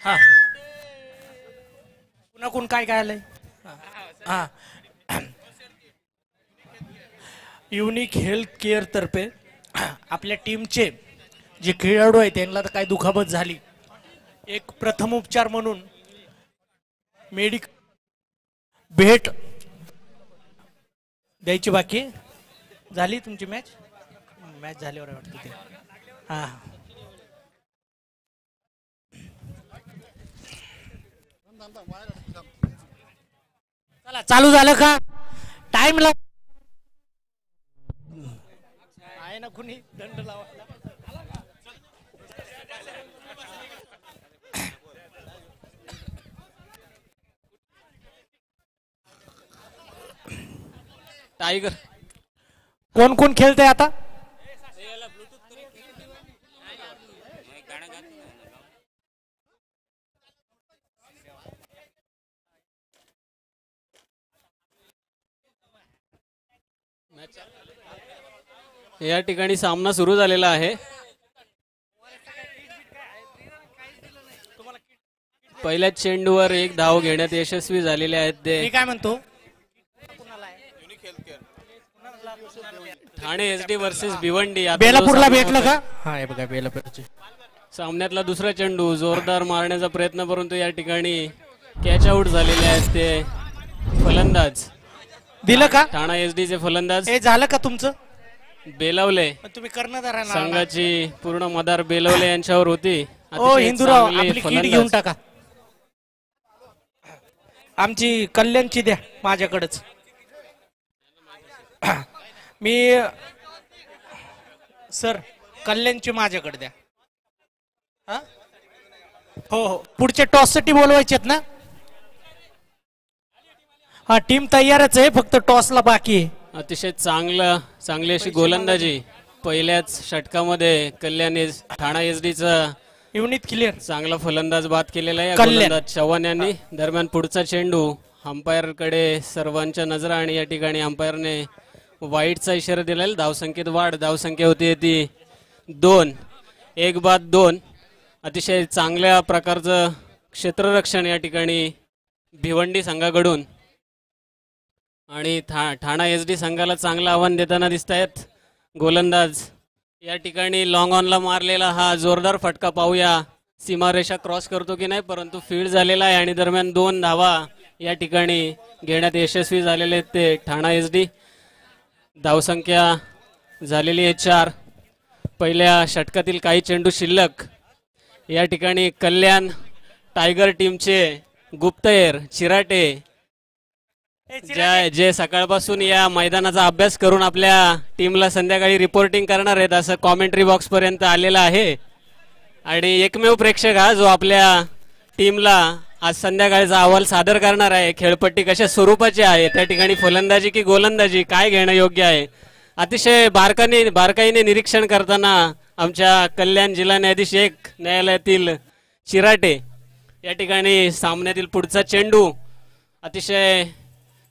हा पुन्हा कोण काय काय आलंय? हा युनिक हेल्थ केअर तर्फे आपल्या टीमचे जे खेळाडू आहेत त्यांना तर काय दुखापत झाली, एक प्रथम उपचार म्हणून भेट द्यायची बाकी झाली. तुमची मॅच मॅच झाल्यावर वाटतं ते. हा चला चालू झालं का? टाइम ला आहे ना कुणी दंड लावायला? टायगर कोण कोण खेळतंय आता? या ठिकाणी सामना सुरू झालेला आहे. पहिल्याच चेंडूवर एक धाव घेण्यात यशस्वी झालेले आहेत ते मी काय म्हणतो, ठाणे एसडी वर्सेस भिवंडी. आता बेलापूरला जो सामना भेटलं होतोय, का? हा हे बघा बेलापूरचे सामन्यातला दुसरा चेंडू जोरदार मारण्याचा प्रयत्न, परंतु या ठिकाणी कॅच आउट झालेले आहेत ते फलंदाज. दिलं का? ठाणा एसडीचे फलंदाज हे झालं का तुमचं? बेलवले तुम्ही कर्णधार संघाची पूर्ण मदार बेलवले यांच्यावर होती. ओ अतिशय हिंदूराव चांगली आपली किट फलंदाज. घेऊन टाका. आमची कल्याणची द्या माझ्याकडेच. मी सर कल्याणची माझ्याकडे द्या. हा हो हो पुढच्या टॉस साठी बोलवायचे आहेत ना? हा टीम तयारच आहे, फक्त टॉसला बाकी आहे. अतिशय चांगली अशी गोलंदाजी पहिल्याच षटकामध्ये ठाणा एसडीचा युनिट क्लिअर चांगला फलंदाज बाद केलेला आहे कल्याण. गोलंदाज चव्हाण यांनी. दरम्यान पुढचा चेंडू अंपायर कडे सर्वांच्या नजरा आणि या ठिकाणी अंपायरने वाईटचा इशारा दिलेला. धावसंख्येत वाढ. धावसंख्या होती ती 2. 1 बाद 2. अतिशय चांगल्या प्रकारचं क्षेत्ररक्षण या ठिकाणी भिवंडी संघाकडून आणि ठाणा एसडी संघाला चांगलं आव्हान देताना दिसत आहेत गोलंदाज. या ठिकाणी लॉंग ऑनला मारलेला हा जोरदार फटका पाहूया सीमारेषा क्रॉस करतो की नाही, परंतु फील्ड झालेला आहे आणि दरम्यान 2 धावा या ठिकाणी घेण्यात यशस्वी झालेले आहेत ते ठाणा एसडी. धावसंख्या झालेली आहे 4. पहिल्या षटकातील काही चेंडू शिल्लक. या ठिकाणी कल्याण टायगर टीमचे गुप्तहेर चिराटे जे सकाळपासून या मैदानाचा अभ्यास करून आपल्या टीमला संध्याकाळी रिपोर्टिंग करणार आहेत असं कॉमेंट्री बॉक्स पर्यंत आलेला आहे. आणि एकमेव प्रेक्षक हा जो आपल्या टीमला आज संध्याकाळचा अहवाल सादर करणार आहे. खेळपट्टी कशा स्वरूपाची आहे, त्या ठिकाणी फलंदाजी की गोलंदाजी काय घेणं योग्य आहे, अतिशय बारकाईने निरीक्षण करताना आमच्या कल्याण जिल्हा न्यायाधीश 1 न्यायालयातील चिराटे. या ठिकाणी सामन्यातील पुढचा चेंडू अतिशय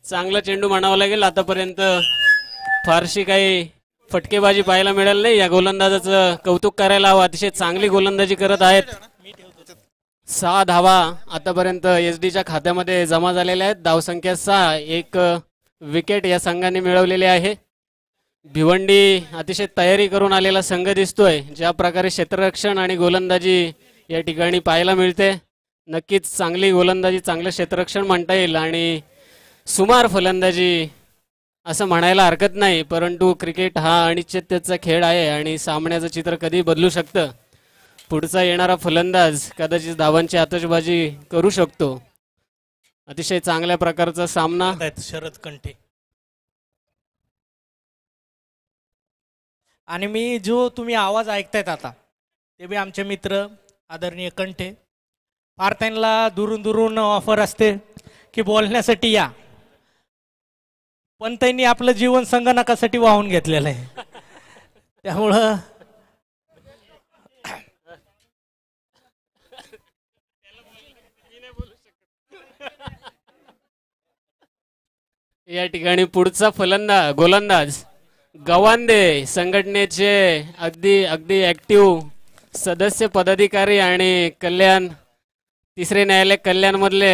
चांगला चेंडू म्हणावा लागेल. आतापर्यंत फारशी काही फटकेबाजी पाहायला मिळाली नाही. या गोलंदाजाचं कौतुक करायला हवं, अतिशय चांगली गोलंदाजी करत आहेत. 6 धावा आतापर्यंत एसडीच्या खात्यामध्ये जमा झालेल्या आहेत. धावसंख्या 6. 1 विकेट या संघाने मिळवलेले आहे. भिवंडी अतिशय तयारी करून आलेला संघ दिसतोय. ज्या प्रकारे क्षेत्ररक्षण आणि गोलंदाजी या ठिकाणी पाहायला मिळते, नक्कीच चांगली गोलंदाजी चांगलं क्षेत्ररक्षण म्हणता येईल आणि सुमार फलंदाजी असं म्हणायला हरकत नाही. परंतु क्रिकेट हा अनिश्चिततेचा खेळ आहे आणि सामन्याचं चित्र कधी बदलू शकतं. पुढचा येणारा फलंदाज कदाचित धावांची आतषबाजी करू शकतो. अतिशय चांगल्या प्रकारचा सामना. शरद कंठे आणि मी जो तुम्ही आवाज ऐकतायत आता ते बी आमचे मित्र आदरणीय कंठे. फार त्यांना दुरून दुरून ऑफर असते की बोलण्यासाठी या, पण त्यांनी आपलं जीवन संगणकासाठी वाहून घेतलेलं आहे. त्यामुळं या ठिकाणी पुढचा गोलंदाज गवांदे संघटनेचे अगदी ऍक्टिव्ह सदस्य पदाधिकारी आणि कल्याण तिसरे न्यायालय कल्याण मधले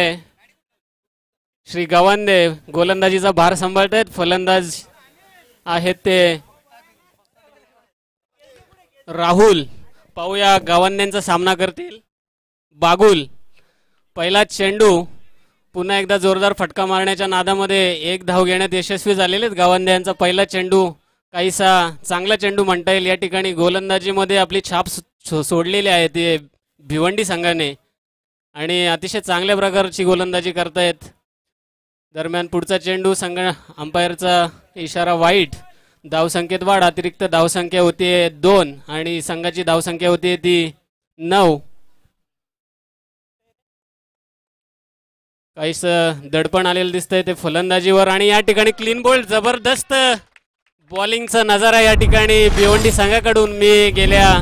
श्री गवांदे गोलंदाजीचा भार सांभाळतायत. फलंदाज आहेत ते राहुल. पाहूया गवांदेंचा सामना करतील. बागुल. पहिला चेंडू. पुन्हा एकदा जोरदार फटका मारण्याच्या नादामध्ये एक धाव घेण्यात यशस्वी झालेले आहेत गावंदे यांचा पहिला चेंडू. काहीसा चांगला चेंडू म्हणता येईल. या ठिकाणी गोलंदाजीमध्ये आपली छाप सोडलेली आहे ते भिवंडी संघाने आणि अतिशय चांगल्या प्रकारची गोलंदाजी करतायत. दरम्यान पुढचा चेंडू संघ अंपायरचा इशारा वाईट. धावसंख्येत वाढ. अतिरिक्त धावसंख्या होती 2 आणि संघाची धावसंख्या होती ती 9. काहीस दडपण आलेलं दिसतंय ते फलंदाजीवर आणि या ठिकाणी क्लीन बोल्ड. जबरदस्त बॉलिंगचा नजारा या ठिकाणी भिवंडी संघाकडून. मी गेल्या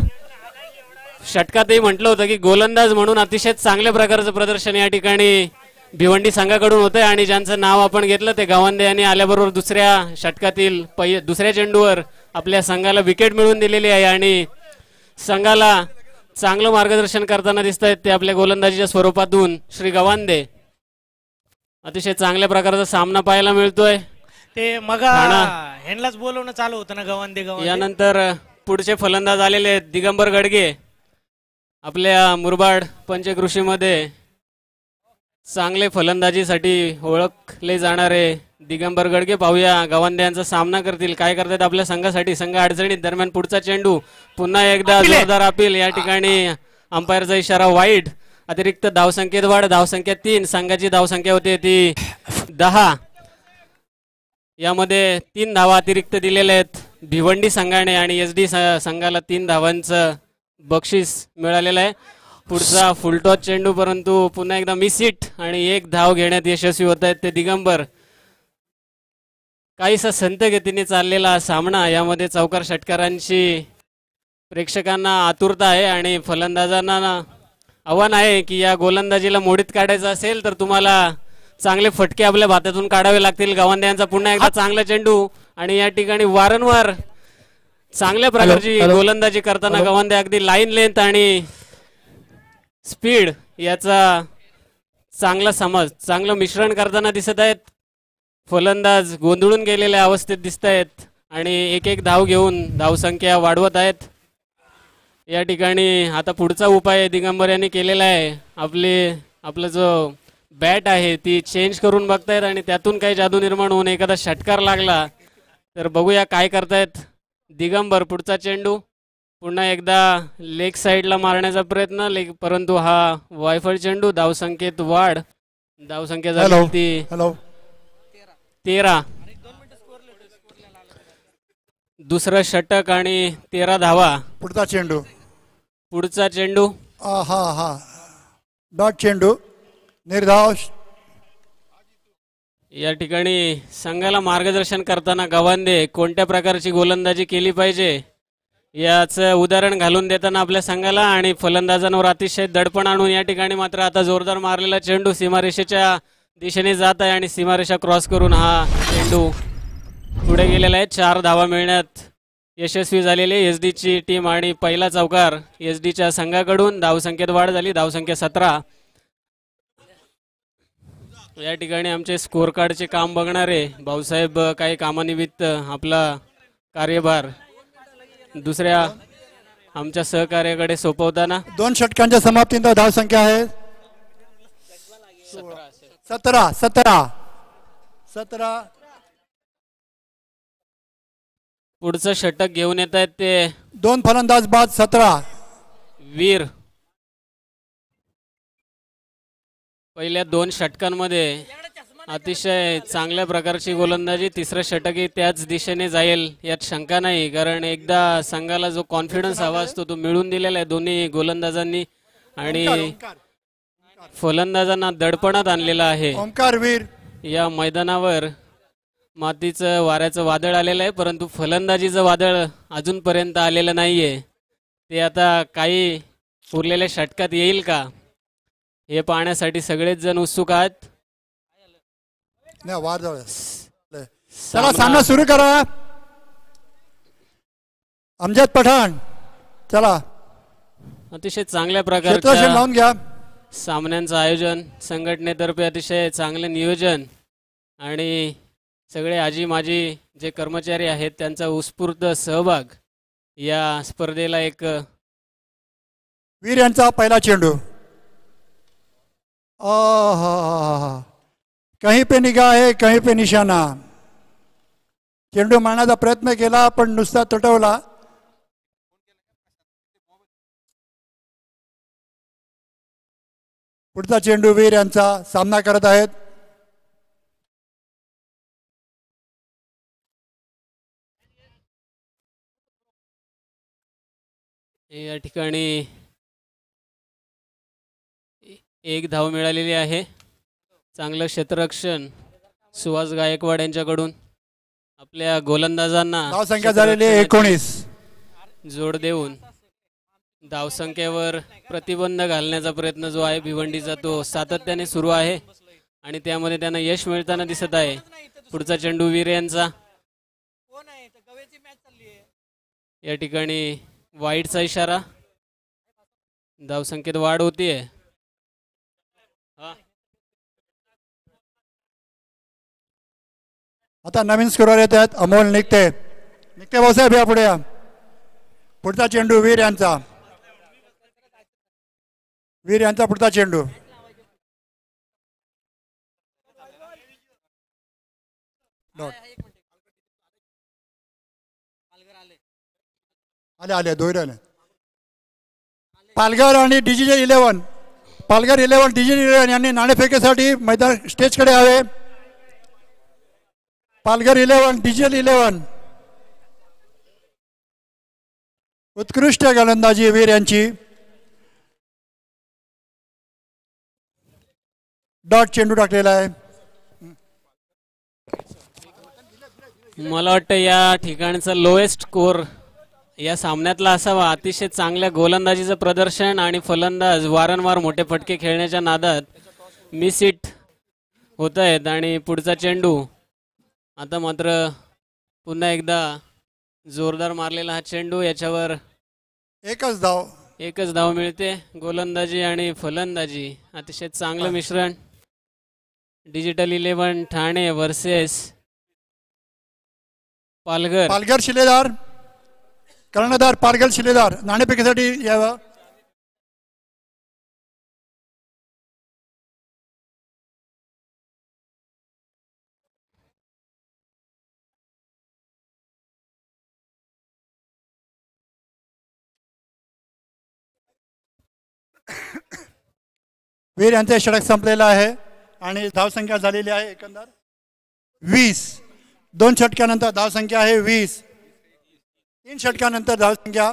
षटकातही म्हटलं होतं की गोलंदाज म्हणून अतिशय चांगल्या प्रकारचं प्रदर्शन या ठिकाणी भिवंडी संघाकडून होतंय आणि ज्यांचं नाव आपण घेतलं ते गावंदे यांनी आल्याबरोबर दुसऱ्या षटकातील दुसऱ्या चेंडूवर आपल्या संघाला विकेट मिळवून दिलेली आहे आणि संघाला चांगलं मार्गदर्शन करताना दिसत आहेत ते आपल्या गोलंदाजीच्या स्वरूपातून श्री गवांदे. अतिशय चांगल्या प्रकारचा सामना पाहायला मिळतोय. ते मग ह्यांनाच बोलवणं चालू होतं ना गवांदे. यानंतर पुढचे फलंदाज आलेले आहेत दिगंबर गडगे. आपल्या मुरबाड पंचकृषीमध्ये चांगले फलंदाजीसाठी ओळखले जाणारे दिगंबर गडगे. पाहूया गवांदे यांचा सामना करतील. काय करतात आपल्या संघासाठी. संघ अडचणीत. दरम्यान पुढचा चेंडू. पुन्हा एकदा जोरदार अपील. या ठिकाणी अंपायरचा इशारा वाईट. अतिरिक्त धावसंख्येत वाढ. धावसंख्या 3. संघाची धावसंख्या होती ती 10. यामध्ये 3 धावा अतिरिक्त दिलेल्या आहेत भिवंडी संघाने आणि SD संघाला 3 धावांचं बक्षीस मिळालेलं आहे. पुढचा फुलटॉस चेंडू परंतु पुन्हा एकदा मिस हिट आणि 1 धाव घेण्यात यशस्वी होत आहेत ते दिगंबर. काहीसा संत गतीने चाललेला सामना. यामध्ये चौकार षटकारांची प्रेक्षकांना आतुरता आहे आणि फलंदाजांना आव्हान आहे की या गोलंदाजीला मोडीत काढायचं असेल तर तुम्हाला चांगले फटके आपल्या भातातून काढावे लागतील. गवांदे यांचा पुन्हा एकदा चांगला चेंडू आणि या ठिकाणी वारंवार चांगल्या प्रकारची गोलंदाजी करताना गवांदे अगदी लाईन लेंथ आणि स्पीड याचा चांगला समज चांगलं मिश्रण करताना दिसत आहेत. फलंदाज गोंधळून गेलेल्या अवस्थेत दिसत आहेत आणि एक धाव घेऊन धावसंख्या वाढवत आहेत. या ठिकाणी आता पुढचा उपाय दिगंबर यांनी केलेला आहे. आपलं जो बॅट आहे ती चेंज करून बघतायत आणि त्यातून काही जादू निर्माण होऊन एखादा षटकार लागला तर बघूया काय करतायत दिगंबर. पुढचा चेंडू. पुन्हा एकदा लेग साईडला मारण्याचा प्रयत्न. परंतु हा वायफळ चेंडू. धावसंख्येत वाढ. धावसंख्या झाली ती 13. दुसरं षटक आणि 13 धावा. पुढचा चेंडू. पुढचा चेंडू. हा डॉट चेंडू. निर्धाव. या ठिकाणी संघाला मार्गदर्शन करताना गवांदे कोणत्या प्रकारची गोलंदाजी केली पाहिजे याचं उदाहरण घालून देताना आपल्या संघाला आणि फलंदाजांवर अतिशय दडपण आणून या ठिकाणी मात्र आता जोरदार मारलेला चेंडू सीमारेषेच्या दिशेने जात आहे आणि सीमारेषा क्रॉस करून हा चेंडू पुढे गेलेला आहे. 4 धावा मिळण्यात यशस्वी झालेली SD ची टीम आणि पहिला चौकार SD च्या संघाकडून. धावसंख्येत वाढ झाली. धावसंख्या 17. या ठिकाणी आमचे स्कोर कार्डचे काम बघणारे भाऊसाहेब काही कामानिमित्त आपला कार्यभार दुसऱ्या आमच्या सहकार्याकडे सोपवताना 2 षटकांच्या समाप्तीनंतर धावसंख्या आहे 17. पुढचं षटक घेऊन येत आहेत ते 2 फलंदाज बाद. 17. वीर. पहिल्या 2 षटकांमध्ये अतिशय चांगल्या प्रकारची गोलंदाजी. तिसरं षटकही त्याच दिशेने जाईल यात शंका नाही. कारण एकदा संघाला जो कॉन्फिडन्स हवा असतो तो मिळून दिलेला आहे दोन्ही गोलंदाजांनी आणि फलंदाजांना दडपणात आणलेला आहे. ओमकार वीर. या मैदानावर मातीचं वाऱ्याचं वादळ आलेलं आहे परंतु फलंदाजीचं वादळ अजूनपर्यंत आलेलं नाहीये. ते आता काही उरलेल्या षटकात येईल का हे पाहण्यासाठी सगळेच जण उत्सुक आहेत. चला सामना सुरू करा. अमजद पठाण. चला अतिशय चांगल्या प्रकारच्या लावून घ्या. सामन्यांचं आयोजन संघटनेतर्फे अतिशय चांगले नियोजन आणि सगळे आजी माजी जे कर्मचारी आहेत त्यांचा उत्स्फूर्त सहभाग या स्पर्धेला एक वीर यांचा पहिला चेंडू आहा, कहीं पे निगाह है कहीं पे निशाणा. चेंडू मारण्याचा प्रयत्न केला पण नुसता तुटवला. पुढचा चेंडू वीर यांचा सामना करत आहेत. या ठिकाणी एक धाव मिळालेली आहे. चांगलं क्षेत्ररक्षण सुहास गायकवाड यांच्याकडून. आपल्या गोलंदाजांना धावसंख्या झालेली आहे 19. जोड देऊन धावसंख्येवर प्रतिबंध घालण्याचा प्रयत्न जो आहे भिवंडीचा तो सातत्याने सुरू आहे आणि त्यामध्ये त्यांना यश मिळताना दिसत आहे. पुढचा चेंडू वीर यांचा. या ठिकाणी वाईडचा इशारा. धावसंख्येत वाढ होतीये. आता नवीन स्कोरर येत आहेत. अमोल निघते भाऊसाहेब या पुढे या. पुढचा चेंडू वीर यांचा. वीर यांचा पुढचा चेंडू. आले दोन आले. पालघर आणि डिजिटल 11 पालघर 11 डिजिटल 11 यांनी नाणेफेकीसाठी मैदान स्टेजकडे यावे. पालघर 11 डिजिटल 11. उत्कृष्ट गोलंदाजी वीर यांची. डॉट चेंडू टाकलेला आहे. मला वाटतं या ठिकाणचा लोएस्ट स्कोर या सामन्यातला असावा. अतिशय चांगल्या गोलंदाजीचं प्रदर्शन आणि फलंदाज वारंवार मोठे फटके खेळण्याच्या नादात मिस हिट होत आहेत. आणि पुढचा चेंडू आता मात्र पुन्हा एकदा जोरदार मारलेला हा चेंडू. याच्यावर एकच धाव मिळते. गोलंदाजी आणि फलंदाजी अतिशय चांगलं मिश्रण. डिजिटल 11 ठाणे वर्सेस पालघर शिलेदार. कर्णधार पालघर शिलेदार नाणेफेकीसाठी यावं. वीर यांचे षटक संपलेला आहे आणि धावसंख्या झालेली आहे एकंदर 20. 2 षटकानंतर धावसंख्या आहे 20. 3 षटकानंतर धावसंख्या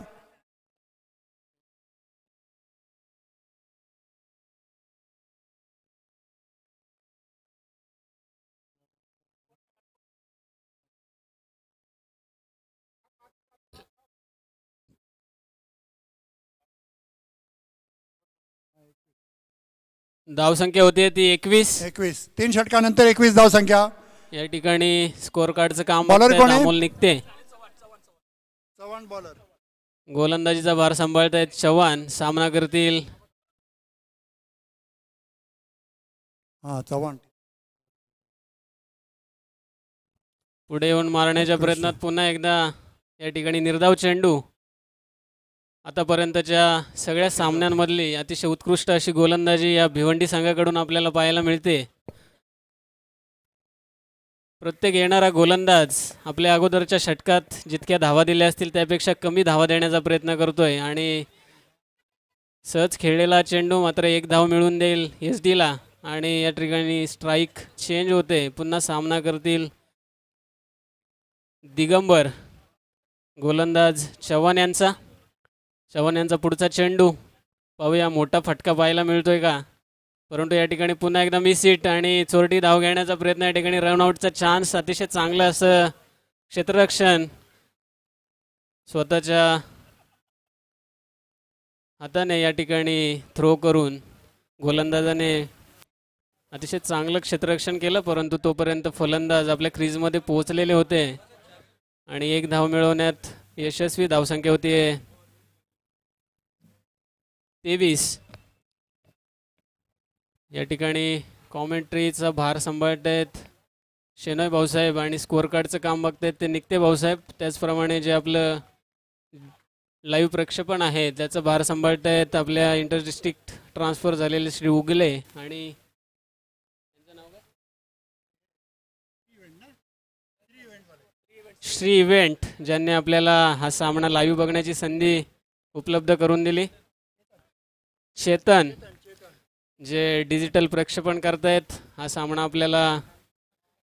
धावसंख्या होती ती 21. 3 षटकानंतर 21 धावसंख्या. या ठिकाणी स्कोर कार्डचं काम बॉलर कोण आहे? अमोल निघते. चव्हाण बॉलर. गोलंदाजीचा भार सांभाळतायत चव्हाण. सामना करतील चव्हाण. पुढे येऊन मारण्याच्या प्रयत्नात पुन्हा एकदा या ठिकाणी निर्धाव चेंडू. आतापर्यंतच्या सगळ्या सामन्यांमधली अतिशय उत्कृष्ट अशी गोलंदाजी या भिवंडी संघाकडून आपल्याला पाहायला मिळते. प्रत्येक येणारा गोलंदाज आपल्या अगोदरच्या षटकात जितक्या धावा दिल्या असतील त्यापेक्षा कमी धावा देण्याचा प्रयत्न करतोय आणि सहज खेळलेला चेंडू मात्र 1 धाव मिळवून देईल SD ला. आणि या ठिकाणी स्ट्राईक चेंज होते. पुन्हा सामना करतील दिगंबर. गोलंदाज चव्हाण यांचा. चव्हाण यांचा पुढचा चेंडू. पाहूया मोठा फटका पाहायला मिळतोय का. परंतु या ठिकाणी पुन्हा एकदा मिस हिट आणि चोरटी धाव घेण्याचा प्रयत्न. या ठिकाणी रनआउटचा चान्स. अतिशय चांगलं असं क्षेत्ररक्षण स्वतःच्या हाताने या ठिकाणी थ्रो करून गोलंदाजाने अतिशय चांगलं क्षेत्ररक्षण केलं. परंतु तोपर्यंत फलंदाज आपल्या क्रीजमध्ये पोहोचलेले होते आणि 1 धाव मिळवण्यात यशस्वी. धावसंख्या होती 23. या ठिकाणी कॉमेंट्रीचा भार सांभाळत आहेत शेनोय भाऊसाहेब आणि स्कोअर कार्डचं काम बघतायत ते निघते भाऊसाहेब. त्याचप्रमाणे जे आपलं लाईव्ह प्रक्षेपण आहे त्याचा भार सांभाळत आहेत आपल्या इंटर डिस्ट्रिक्ट ट्रान्सफर झालेले श्री उगले आणि श्री इव्हेंट ज्यांनी आपल्याला हा सामना लाईव्ह बघण्याची संधी उपलब्ध करून दिली. चेतन जे डिजिटल प्रक्षेपण करतायत हा सामना आपल्याला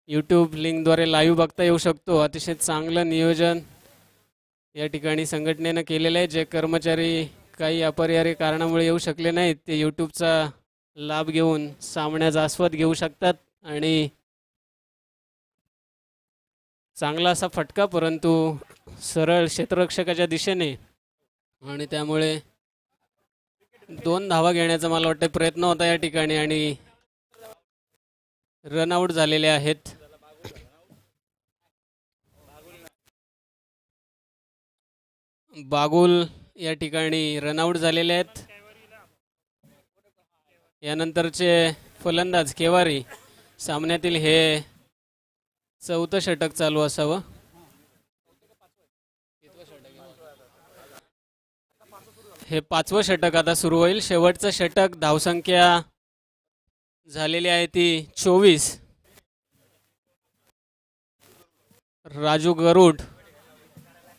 यूट्यूब लिंकद्वारे लाईव्ह बघता येऊ शकतो. अतिशय चांगलं नियोजन या ठिकाणी संघटनेनं केलेलं आहे. जे कर्मचारी काही अपरिहार्य कारणामुळे येऊ शकले नाहीत ते यूट्यूबचा लाभ घेऊन सामन्याचा आस्वाद घेऊ शकतात आणि चांगला असा फटका परंतु सरळ क्षेत्ररक्षकाच्या दिशेने आणि त्यामुळे 2 धावा घेण्याचा मला वाटतं प्रयत्न होता या ठिकाणी आणि रनआउट झालेले आहेत. बागुल या ठिकाणी रनआउट झालेले आहेत. यानंतरचे फलंदाज केवारी सामन्यातील हे 4थं षटक चालू असावं. हे 5वं षटक आता सुरू होईल. शेवटचं षटक धावसंख्या झालेली आहे ती 24. राजू गरुड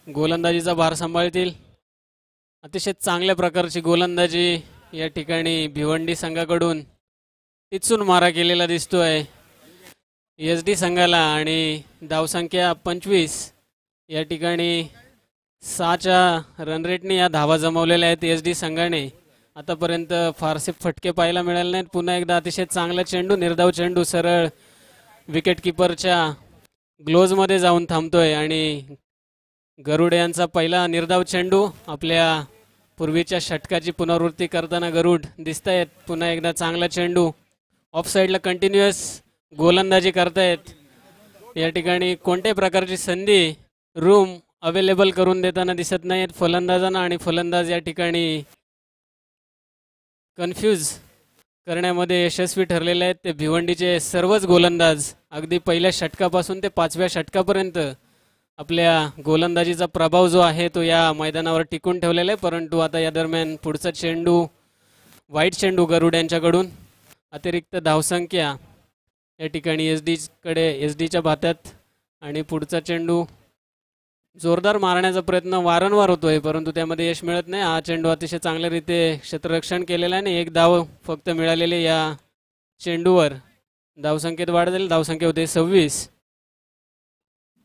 गोलंदाजीचा भार सांभाळतील. अतिशय चांगल्या प्रकारची गोलंदाजी या ठिकाणी भिवंडी संघाकडून टिचून मारा केलेला दिसतोय SD संघाला आणि धावसंख्या 25. या ठिकाणी 6च्या रन रेटने या धावा जमवलेल्या आहेत SD संघाने. आतापर्यंत फारसे फटके पाहायला मिळाले नाहीत. पुन्हा एकदा अतिशय चांगला चेंडू निर्धाव चेंडू सरळ विकेट किपरच्या ग्लोजमध्ये जाऊन थांबतोय आणि गरुड यांचा पहिला निर्धाव चेंडू. आपल्या पूर्वीच्या षटकाची पुनरावृत्ती करताना गरुड दिसत आहेत. पुन्हा एकदा चांगला चेंडू ऑफ साईडला कंटिन्युअस गोलंदाजी करतायत. या ठिकाणी कोणत्याही प्रकारची संधी रूम अवेलेबल करून देताना दिसत नाहीत फलंदाजांना आणि फलंदाज या ठिकाणी कन्फ्यूज करण्यामध्ये यशस्वी ठरलेले आहेत. ते भिवंडीचे सर्वच गोलंदाज अगदी पहिल्या षटकापासून ते 5व्या षटकापर्यंत आपल्या गोलंदाजीचा प्रभाव जो आहे तो या मैदानावर टिकून ठेवलेला आहे. परंतु आता या दरम्यान पुढचा चेंडू वाईट चेंडू गरुड यांच्याकडून. अतिरिक्त धावसंख्या या ठिकाणी SD च्या भात्यात आणि पुढचा चेंडू जोरदार मारण्याचा प्रयत्न वारंवार होतोय परंतु त्यामध्ये यश मिळत नाही. हा चेंडू अतिशय चांगल्या रीते क्षेत्ररक्षण केलेला आहे. 1 धाव फक्त मिळालेले या चेंडूवर. धावसंख्येत वाढ झाली. धावसंख्या होते 26.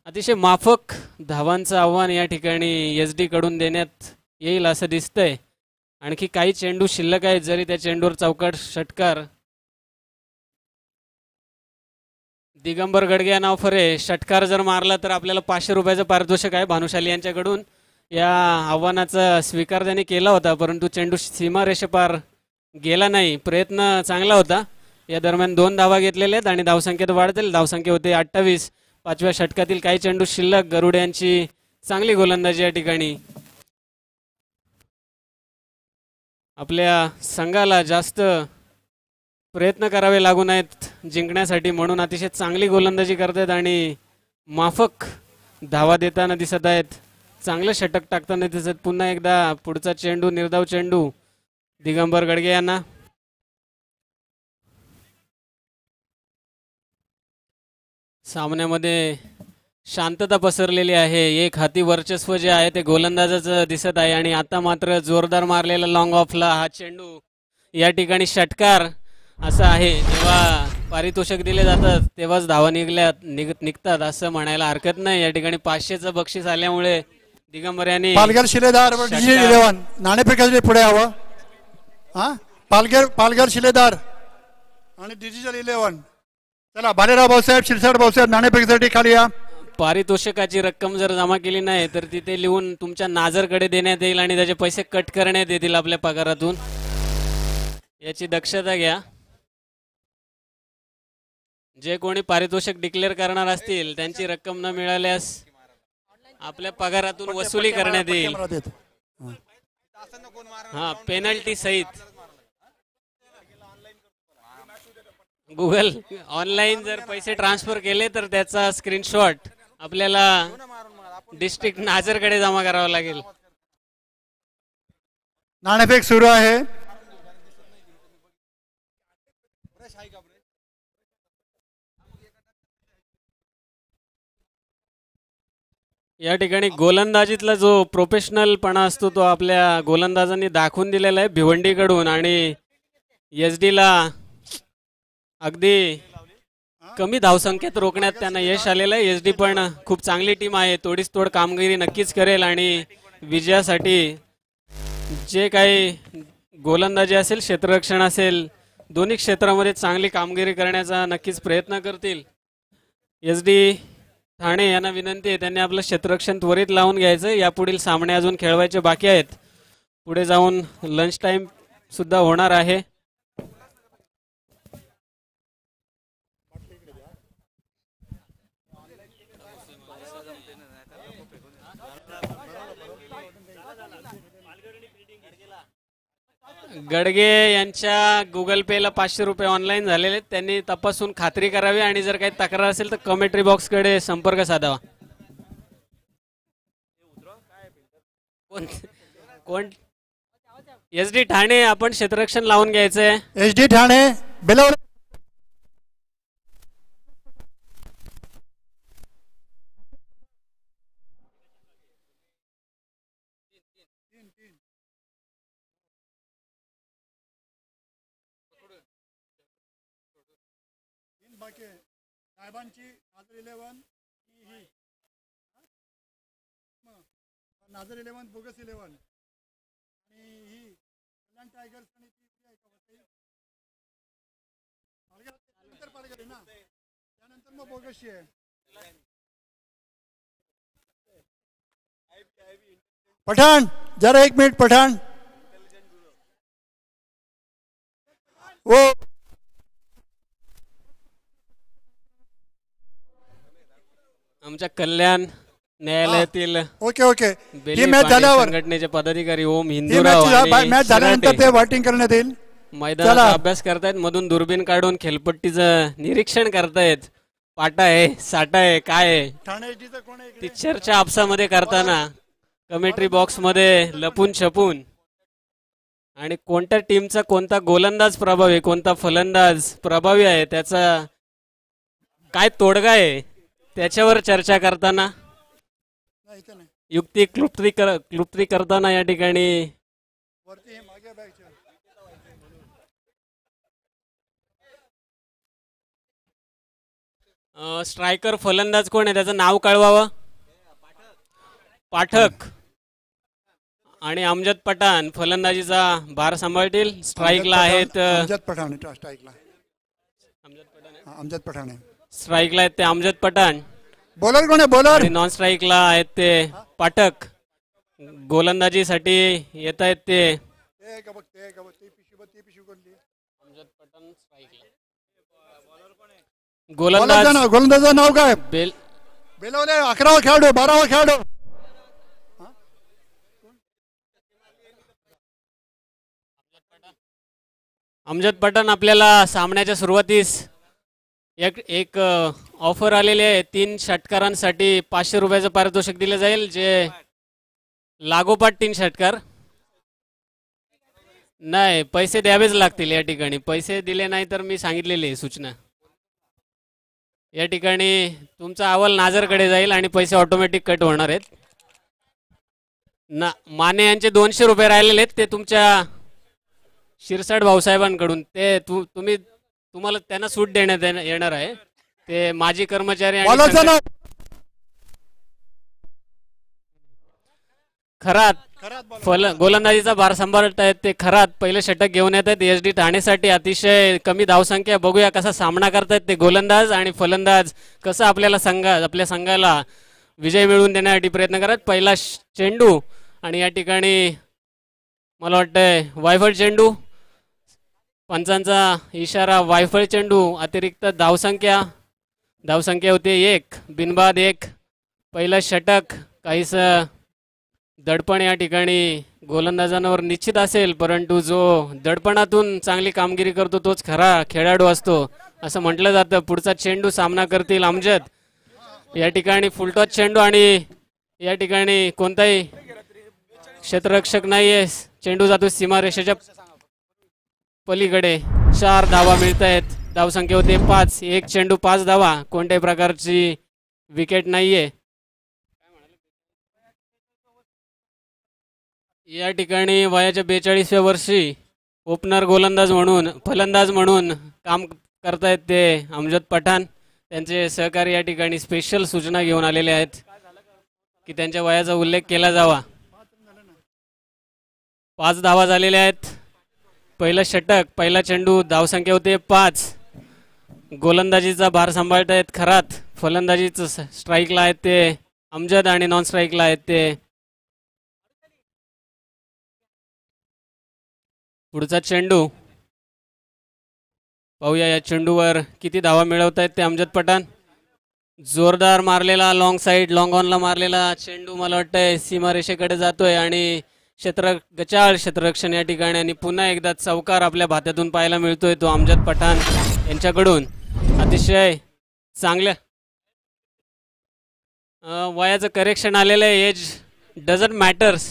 अतिशय माफक धावांचं आव्हान या ठिकाणी SD कडून देण्यात येईल असं दिसतंय. आणखी काही चेंडू शिल्लक आहेत. जरी त्या चेंडूवर चौकार षटकार दिगंबर गडगे यांना ऑफर आहे. षटकार जर मारला तर आपल्याला 500 रुपयाचं पारितोषिक आहे भानुशाली यांच्याकडून. या आव्हानाचा स्वीकार त्यांनी केला होता परंतु चेंडू सीमारेषेपार गेला नाही. प्रयत्न चांगला होता. या दरम्यान 2 धावा घेतलेल्या आहेत आणि धावसंख्येत वाढ झाली. धावसंख्या होते 28. 5व्या षटकातील काही चेंडू शिल्लक. गरुड यांची चांगली गोलंदाजी या ठिकाणी. आपल्या संघाला जास्त प्रयत्न करावे लागू नयेत जिंकण्यासाठी म्हणून अतिशय चांगली गोलंदाजी करतायत आणि माफक धावा देताना दिसत आहेत. चांगलं षटक टाकताना दिसत. पुन्हा एकदा पुढचा चेंडू निर्धाव चेंडू दिगंबर गडगे यांना. सामन्यामध्ये शांतता पसरलेली आहे. एक हाती वर्चस्व जे आहे ते गोलंदाजाचं दिसत आहे आणि आता मात्र जोरदार मारलेला लॉंग ऑफला हा चेंडू या ठिकाणी षटकार असं आहे. जेव्हा पारितोषिक दिले जातात तेव्हाच धावा निघतात असं म्हणायला हरकत नाही. या ठिकाणी 500चं बक्षीस आल्यामुळे दिगंबर यांनी पालघर शिलेदार डिजिटल 11 नाणेफेकाचे पुढे यावं. हा पालघर शिलेदार आणि डिजिटल 11. चला भालेराव भाऊसाहेब शिरसाट भाऊसाहेब नाणेफेकीसाठी खाली या. पारितोषिकाची रक्कम जर जमा केली नाही तर तिथे लिहून तुमच्या नाजरकडे देण्यात येईल आणि त्याचे पैसे कट करण्यात येतील आपल्या पगारातून. याची दक्षता घ्या. जे कोणी पारितोषिक डिक्लेअर करणार असतील त्यांची रक्कम न मिळाल्यास आपल्या पगारातून वसुली करण्यात येईल. हा पेनल्टी सहित. गुगल ऑनलाईन जर पैसे ट्रान्सफर केले तर त्याचा स्क्रीनशॉट आपल्याला डिस्ट्रिक्ट नाझरकडे जमा करावा लागेल. नाणेफेक सुरू आहे. या ठिकाणी गोलंदाजीतला जो प्रोफेशनलपणा असतो तो आपल्या गोलंदाजांनी दाखवून दिलेला आहे भिवंडीकडून. आणि SD ला अगदी कमी धावसंख्येत रोखण्यात त्यांना यश आलेलं आहे. SD पण खूप चांगली टीम आहे, तोडीस तोड कामगिरी नक्कीच करेल आणि विजयासाठी जे काही गोलंदाजी असेल क्षेत्ररक्षण असेल दोन्ही क्षेत्रामध्ये चांगली कामगिरी करण्याचा नक्कीच प्रयत्न करतील. SD ठाणे यांना विनंती आहे त्यांनी आपलं क्षेत्ररक्षण त्वरित लावून घ्यायचं. यापुढील सामने अजून खेळवायचे बाकी आहेत. पुढे जाऊन लंच टाइम सुद्धा होणार आहे. गडगे यांच्या गुगल पे ला 500 रुपये ऑनलाईन झालेले आहेत. त्यांनी तपासून खात्री करावी आणि जर काही तक्रार असेल तर कमेंट्री बॉक्सकडे संपर्क साधावा. कोण SD ठाणे आपण क्षेत्ररक्षण लावून घ्यायचंय. SD ठाणे बेलवले. साहेबांची नाझर 11 ही नाझर 11 बोगस 11 आणि ही कल्याण टायगर्स आणि ती आहे का पालघर पालघर आहे ना, त्यानंतर मग बोगसची आहे. पठाण जरा 1 मिनिट पठाण. वो आमच्या कल्याण न्यायालयातील ओके ओके बेली ही मॅच पांडे झाल्यावर संघटनेचे पदाधिकारी ओम ही हिंदूराव आणि मॅच झाल्यानंतर शिराटे ते वॉटिंग करण्यात येईल. मैदानाचा अभ्यास करतायत. मधून दुर्बीण काढून खेळपट्टीचं निरीक्षण करतायत. पाटा आहे साठा आहे काय आहे ठाणे SD चं कोण आहे ती इकडे? चर्चा आपसामध्ये करताना कमेंट्री बॉक्स मध्ये लपून छपून आणि कोणत्या टीमचा कोणता गोलंदाज प्रभावी कोणता फलंदाज प्रभावी आहे त्याचा काय तोडगा आहे त्याच्यावर चर्चा करताना नाही, इथं नाही. युक्ती क्लुप्ती करताना या ठिकाणी वरती हे मागे बॅगचं. स्ट्रायकर फलंदाज कोण आहे त्याचं नाव कळवावं. पाठक आणि अमजद पठाण फलंदाजीचा भार सांभाळतील. स्ट्राईकला आहेत अमजद पठाण आहे स्ट्राईकला. अमजद पठाण आहे स्ट्राईकला आहेत ते अमजद पठाण बॉलर कोण आहे बॉलर? आणि नॉन स्ट्राईकला आहेत ते पाठक. गोलंदाजीसाठी येत आहेत ते ते का बघ ते का बघ ती पिशवी कोणती? गोलंदाज गोलंदाजाचं नाव काय? बेल बेलवले 11वा खेळाडू 12वा खेळाडू. अमजद पठाण आपल्याला सामन्याच्या सुरुवातीस एक ऑफर आलेली आहे. 3 षटकारांसाठी 500 रुपयाचं पारितोषिक दिलं जाईल. जे लागोपाठ 3 षटकार नाही पैसे द्यावेच लागतील. या ठिकाणी पैसे दिले नाही तर मी सांगितलेली सूचना या ठिकाणी तुमचा अहवाल नाझरकडे जाईल आणि पैसे ऑटोमॅटिक कट होणार आहेत. ना माने यांचे 200 रुपये राहिलेले आहेत ते तुमच्या शिरसाट भाऊसाहेबांकडून ते तुम्हाला त्यांना सूट देण्यात येणार आहे. ते माजी कर्मचारी आणि खरात गोलंदाजीचा भार सांभाळत आहेत ते खरात पहिलं षटक घेऊन येत आहेत. SD ठाणेसाठी अतिशय कमी धावसंख्या. बघूया कसा सामना करतायत ते गोलंदाज आणि फलंदाज कसं आपल्या संघाला विजय मिळवून देण्यासाठी प्रयत्न करत. पहिला चेंडू आणि या ठिकाणी मला वाटतंय वायफळ चेंडू. पंचांचा इशारा वायफळ चेंडू. अतिरिक्त धावसंख्या होते 1 बिनबाद 1. पहिलं षटक काहीस दडपण या ठिकाणी गोलंदाजांवर निश्चित असेल, परंतु जो दडपणातून चांगली कामगिरी करतो तोच खरा खेळाडू असतो असं म्हटलं जातं. पुढचा चेंडू सामना करतील अमजद. या ठिकाणी फुलटॉस चेंडू आणि या ठिकाणी कोणताही क्षेत्ररक्षक नाहीये. चेंडू जातो सीमारेषेच्या पलीकडे. 4 धावा मिळत आहेत. धावसंख्या होते 5. एक चेंडू 5 धावा. कोणत्याही प्रकारची विकेट नाहीये. या ठिकाणी वयाच्या 42व्या वर्षी ओपनर गोलंदाज म्हणून फलंदाज म्हणून काम करतायत ते अमजद पठाण. त्यांचे सहकारी या ठिकाणी स्पेशल सूचना घेऊन आलेले आहेत की त्यांच्या वयाचा उल्लेख केला जावा. 5 धावा झालेल्या आहेत. पहिलं षटक, पहिला चेंडू. धावसंख्या होते 5. गोलंदाजीचा भार सांभाळतायत खरात. फलंदाजीचं स्ट्राईकला आहेत ते अमजद आणि नॉन स्ट्राईकला आहेत ते. पुढचा चेंडू पाहूया. या चेंडूवर किती धावा मिळवतायत ते अमजद पठाण. जोरदार मारलेला लॉंग साईड, लॉंग ऑनला मारलेला चेंडू मला वाटतंय सीमारेषेकडे जातोय आणि गचाळ क्षेत्ररक्षण या ठिकाणी. आणि पुन्हा एकदा चौकार आपल्या भात्यातून पाहायला मिळतोय तो अमजद पठाण यांच्याकडून. अतिशय चांगल्या वयाचं करेक्शन आलेलं आहे. Age doesn't matters.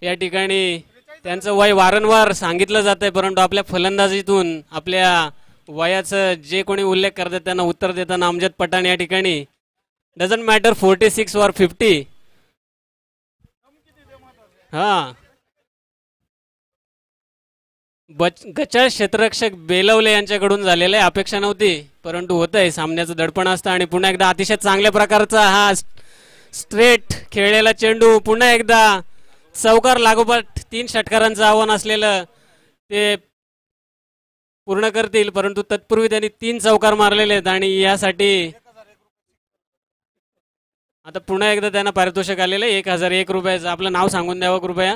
या ठिकाणी त्यांचं वय वारंवार सांगितलं जात आहे, परंतु आपल्या फलंदाजीतून आपल्या वयाचं जे कोणी उल्लेख करतात त्यांना उत्तर देताना अमजद पठाण या ठिकाणी डझंट मॅटर 46 or 50. हा गचाळ क्षेत्ररक्षक बेलवले यांच्याकडून झालेलं आहे. अपेक्षा नव्हती, परंतु होत आहे. सामन्याचं दडपण असतं. आणि पुन्हा एकदा अतिशय चांगल्या प्रकारचा हा स्ट्रेट खेळलेला चेंडू. पुन्हा एकदा चौकार लागोपाठ 3 षटकारांचं आव्हान असलेलं ते पूर्ण करतील, परंतु तत्पूर्वी त्यांनी 3 चौकार मारलेले आहेत. आणि यासाठी आता पुन्हा एकदा त्यांना पारितोषिक आलेलं आहे 1001 रुपयाचं. आपलं नाव सांगून द्यावं कृपया.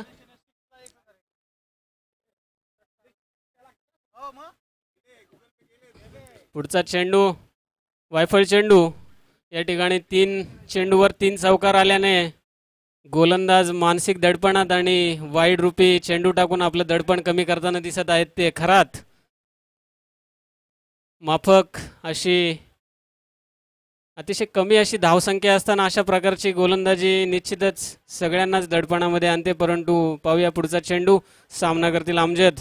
पुढचा चेंडू वायफळ चेंडू. या ठिकाणी 3 चेंडूवर 3 चौकार आल्याने गोलंदाज मानसिक दडपणात आणि वाईड रूपी चेंडू टाकून आपलं दडपण कमी करताना दिसत आहेत ते खरात. माफक अशी अतिशय कमी अशी धावसंख्या असताना अशा प्रकारची गोलंदाजी निश्चितच सगळ्यांनाच दडपणामध्ये आणते. परंतु पाहूया पुढचा चेंडू. सामना करतील अमजद.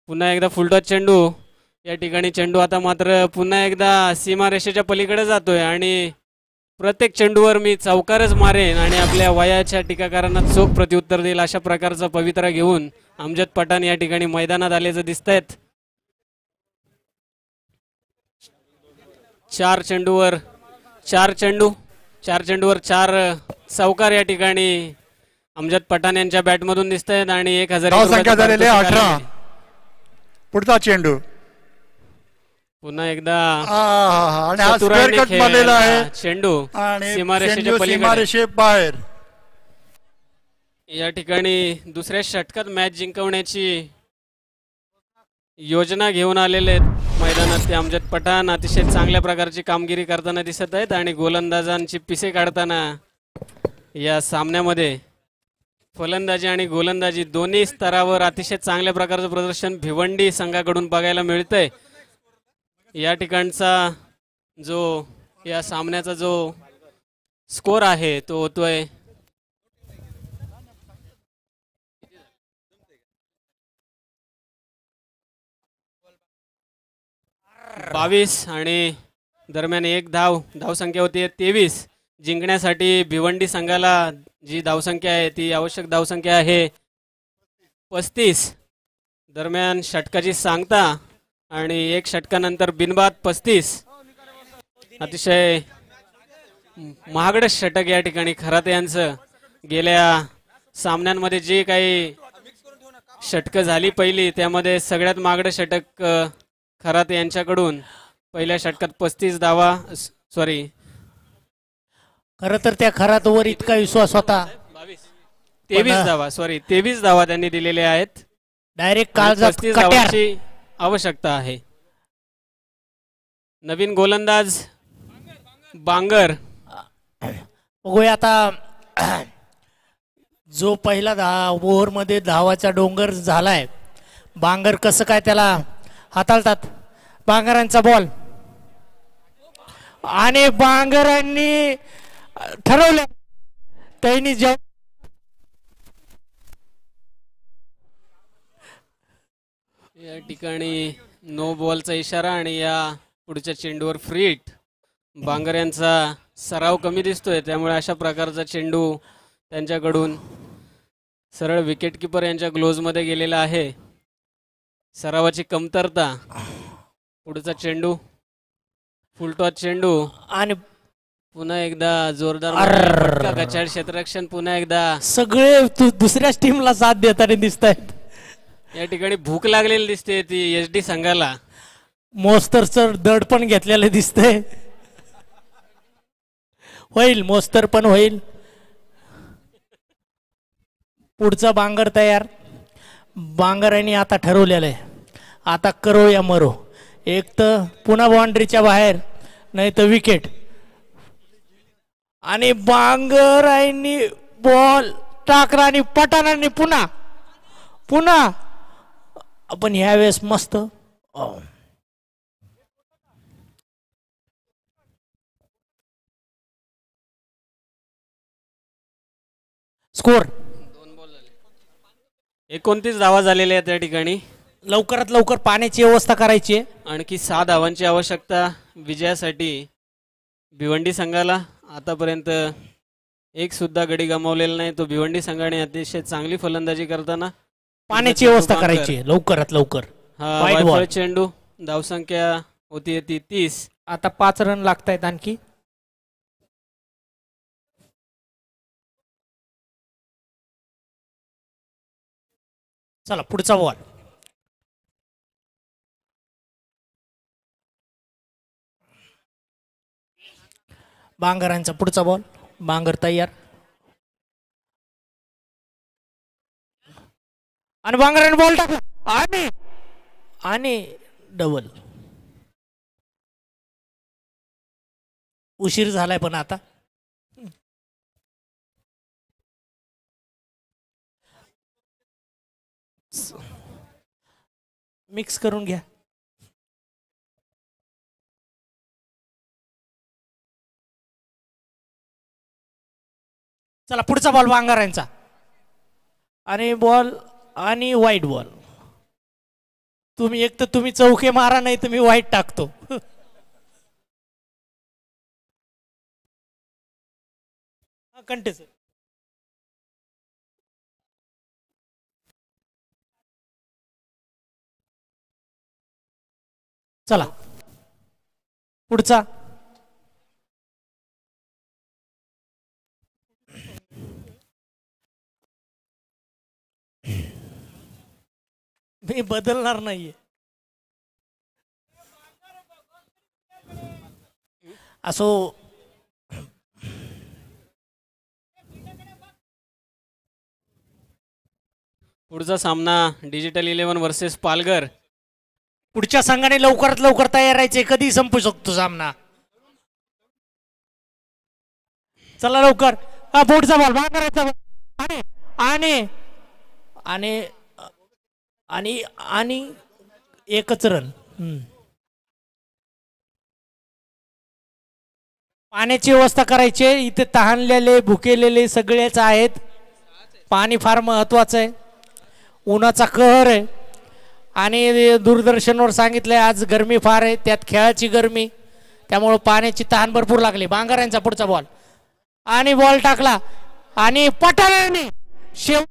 पुन्हा एकदा फुलटॉस चेंडू. या ठिकाणी चेंडू आता मात्र पुन्हा एकदा सीमारेषेच्या पलीकडे जातोय आणि प्रत्येक चेंडूवर मी चौकारच मारेन आणि आपल्या वयाच्या टीकाकारांना चोख प्रत्युत्तर देईल अशा प्रकारचा पवित्रा घेऊन अमजद पठाण या ठिकाणी मैदानात आल्याचं दिसतायत. 4 चेंडूवर 4 चौकार या ठिकाणी अमजद पठाण यांच्या बॅटमधून दिसत आहेत. आणि 1018. पुढचा चेंडू पुन्हा एकदा चेंडू सीमारेषेच्या पलीकडे बाहेर. या ठिकाणी दुसऱ्या षटकात मॅच जिंकवण्याची योजना घेऊन आलेले आहेत मैदानात ते अमजद पठाण. अतिशय चांगल्या प्रकारची कामगिरी करताना दिसत आहेत आणि गोलंदाजांची पिसे काढताना या सामन्यामध्ये फलंदाजी आणि गोलंदाजी दोन्ही स्तरावर अतिशय चांगल्या प्रकारचं प्रदर्शन भिवंडी संघाकडून बघायला मिळतंय. या ठिकाणचा जो या सामन्याचा जो स्कोर आहे तो होतोय 22 आणि दरम्यान 1 धावसंख्या होती 23. जिंकण्यासाठी भिवंडी संघाला जी धावसंख्या आहे ती आवश्यक धावसंख्या आहे 35. दरम्यान षटकाची सांगता आणि 1 षटकानंतर बिनबाद 35. अतिशय महागडं षटक या ठिकाणी खरात यांचं. गेल्या सामन्यांमध्ये जे काही षटकं झाली पहिली त्यामध्ये सगळ्यात महागडं षटक खरात यांच्याकडून. पहिल्या षटकात 35 धावा खरं तर त्या खरातवर इतका विश्वास होता. 23 धावा त्यांनी दिलेल्या आहेत. डायरेक्ट 35 धावांची आवश्यकता आहे. नवीन गोलंदाज बांगर. बघूया आता जो पहिला ओव्हरमध्ये धावाचा डोंगर झालाय, बांगर कसं काय त्याला हाताळतात. बांगरांचा बॉल आणि बांगरांनी ठरवलं त्यांनी या ठिकाणी नो बॉलचा इशारा आणि या पुढच्या चेंडूवर फ्री हिट. बांगर यांचा सराव कमी दिसतोय, त्यामुळे अशा प्रकारचा चेंडू त्यांच्याकडून सरळ विकेट किपर यांच्या ग्लोव्हजमध्ये गेलेला आहे. सरावाची कमतरता. पुढचा चेंडू फुलटॉस चेंडू आणि पुन्हा एकदा जोरदार फटका. गचाड क्षेत्ररक्षण पुन्हा एकदा. सगळे दुसऱ्याच टीमला साथ देताना दिसत आहेत. या ठिकाणी भूक लागलेली दिसते ती SD संघाला. मोस्तरचं दड पण घेतलेलं दिसतंय. होईल, मोस्तर पण होईल. पुढचा बांगर तयार. बांगरांनी आता ठरवलेलं आहे, आता करो या मरो. एक तर पुन्हा बाउंड्रीच्या बाहेर, नाही तर विकेट. आणि बांगरांनी बॉल टाकला आणि पठाणांनी पुन्हा पुन्हा. आपण ह्यावेळेस मस्त स्कोर 29 धावा झालेल्या आहेत. त्या ठिकाणी लवकरात लवकर पाण्याची व्यवस्था करायची आहे. आणखी 6 धावांची आवश्यकता विजयासाठी भिवंडी संघाला. आतापर्यंत एक सुद्धा गडी गमावलेला नाही. तो भिवंडी संघाने अतिशय चांगली फलंदाजी करताना पाण्याची व्यवस्था करायची आहे लवकरात लवकर. हा चेंडू. धावसंख्या होती ती 30. आता 5 रन लागतायत आणखी. चला पुढचा बॉल. बांगरांचा पुढचा बॉल. बांगर तयार आणि बांगराने बॉल टाकला आणि डबल. उशीर झालाय पण आता मिक्स करून घ्या. चला पुढचा बॉल बांगरांचा आणि बॉल आणि वाईट बॉल. तुम्ही एक तर तुम्ही चौके मारा, नाही तुम्ही वाईट टाकतो. कंटे सर. चला पुढचा. मी बदलणार नाहीये. असो पुढचा सामना डिजिटल 11 वर्सेस पालघर. पुढच्या संघाने लवकरात लवकर तयार राहायचे. कधी संपू शकतो सामना. चला लवकर. हा पुढचा बॉल बांगराचा बॉल आणि आणि आणि आणि एकच रन. पाण्याची व्यवस्था करायची. इथे तहानलेले भुकेलेले सगळेच आहेत. पाणी फार महत्वाचं आहे. उन्हाचा कहर आहे आणि दूरदर्शनवर सांगितलंय आज गरमी फार आहे, त्यात खेळाची गरमी, त्यामुळं पाण्याची तहान भरपूर लागली. बांगरांचा पुढचा बॉल आणि बॉल टाकला आणि पठाणाने शेव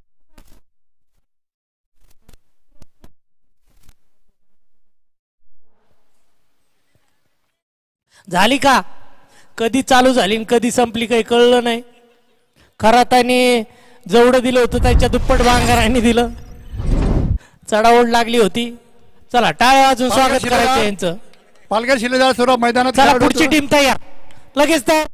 झाली का. कधी चालू झाली आणि कधी संपली काही कळलं नाही. खराताने जेवढं दिलं होतं त्याच्या दुप्पट बांगरांनी दिलं. चढाओढ लागली होती. चला टाळ्या वाजून स्वागत करायचं यांचं. पालघर शिलेदार सौरभ मैदानात. चला पुढची टीम तयार लगेच तयार.